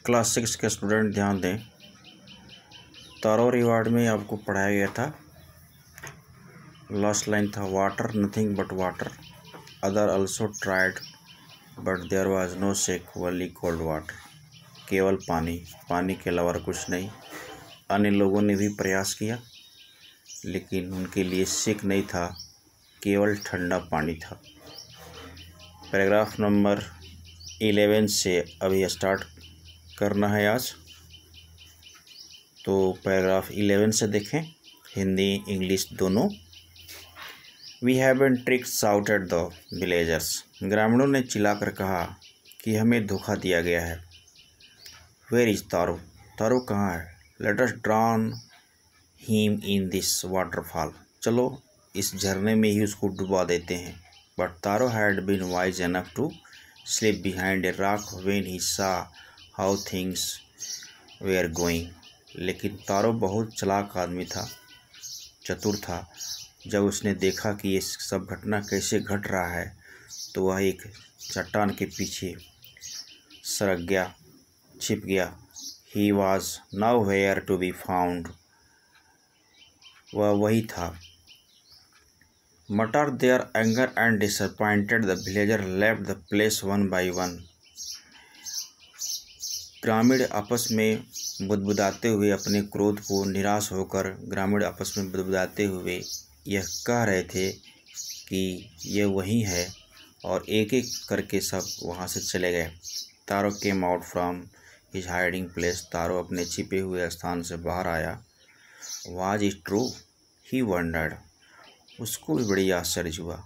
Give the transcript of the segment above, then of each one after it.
Class 6 के student ध्यान दें। तारो रिवार्ड में आपको पढ़ाया गया था, लास्ट लाइन था water nothing but water, other also tried but there was no shake only cold water. केवल पानी, पानी के अलावा कुछ नहीं। अन्य लोगों ने भी प्रयास किया लेकिन उनके लिए शेक नहीं था, केवल ठंडा पानी था। पैराग्राफ नंबर 11 से अभी स्टार्ट करना है आज, तो पैराग्राफ 11 से देखें, हिंदी इंग्लिश दोनों। We have been tricked shouted the villagers. ग्रामीणों ने चिल्लाकर कहा कि हमें धोखा दिया गया है। Where is taro? तारो कहाँ है? Let us drown him in this waterfall. चलो इस झरने में ही उसको डुबा देते हैं। But Taro had been wise enough to slip behind a rock when he saw how things where going. लेकिन तारो बहुत चालाक आदमी था, चतुर था। जब उसने देखा कि ये सब घटना कैसे घट रहा है तो वह एक चट्टान के पीछे सरक गया, छिप गया। He was nowhere to be found. वह वही था। Mutter their anger and disappointed the villager left the place one by one. ग्रामीण आपस में बुदबुदाते हुए, अपने क्रोध को निराश होकर ग्रामीण आपस में बुदबुदाते हुए यह कह रहे थे कि यह वही है, और एक एक करके सब वहाँ से चले गए। Taro came out from his hiding place. Taro अपने छिपे हुए स्थान से बाहर आया। Was it true? He wondered. उसको भी बड़ी आश्चर्य हुआ,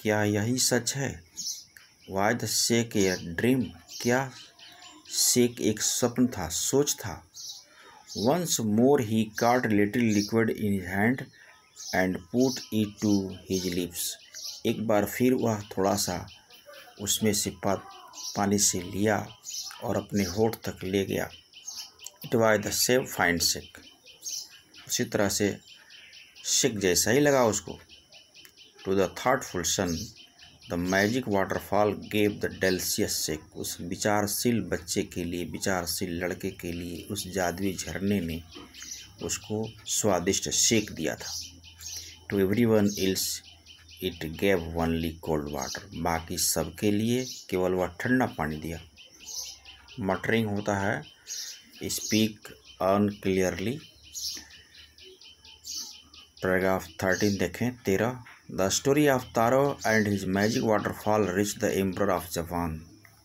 क्या यही सच है? Was the sake a dream? क्या शेक एक स्वप्न था, सोच था? Once more he caught little liquid in his hand and put it to his lips. एक बार फिर वह थोड़ा सा उसमें से पानी से लिया और अपने होठ तक ले गया। It was the same fine shake. उसी तरह से शेक जैसा ही लगा उसको। To the thoughtful son the magic waterfall gave the delicious shake. उस विचारशील बच्चे के लिए, विचारशील लड़के के लिए उस जादुई झरने ने उसको स्वादिष्ट शेक दिया था। To everyone else it gave only cold water. बाकी सबके लिए केवल वह ठंडा पानी दिया। मटरिंग होता है स्पीक अनक्लियरली। पैराग्राफ 13 देखें, 13। The story of Taro and his magic waterfall reach the emperor of Japan.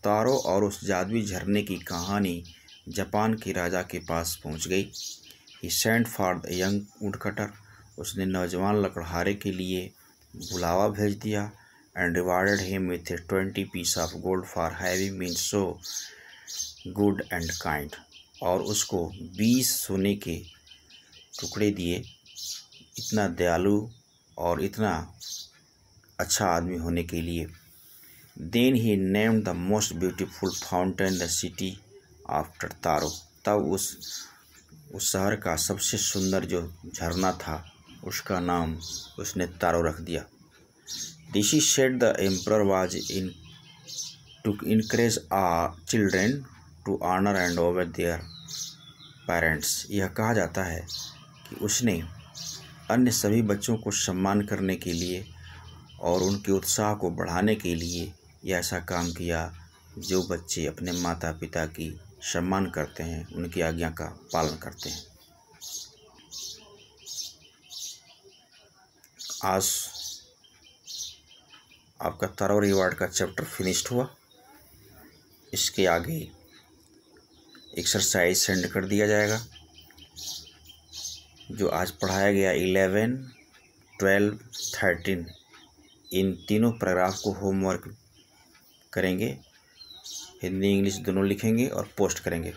Taro और उस जादुई झरने की कहानी जापान के राजा के पास पहुंच गई। He sent for the young woodcutter. उसने नौजवान लकड़हारे के लिए बुलावा भेज दिया। And rewarded him with 20 piece of gold for having been so good and kind. और उसको 20 सोने के टुकड़े दिए, इतना दयालु और इतना अच्छा आदमी होने के लिए। Then he named the most beautiful fountain the city after Taro. तब उस शहर का सबसे सुंदर जो झरना था उसका नाम उसने तारो रख दिया। This is said the emperor was in to encourage children to honour and obey their parents. यह कहा जाता है कि उसने अन्य सभी बच्चों को सम्मान करने के लिए और उनके उत्साह को बढ़ाने के लिए यह ऐसा काम किया जो बच्चे अपने माता पिता की सम्मान करते हैं, उनकी आज्ञा का पालन करते हैं। आज आपका तारो रिवार्ड का चैप्टर फिनिश्ड हुआ। इसके आगे एक्सरसाइज सेंड कर दिया जाएगा। जो आज पढ़ाया गया 11, 12, 13, इन तीनों पैराग्राफ को होमवर्क करेंगे। हिंदी इंग्लिश दोनों लिखेंगे और पोस्ट करेंगे।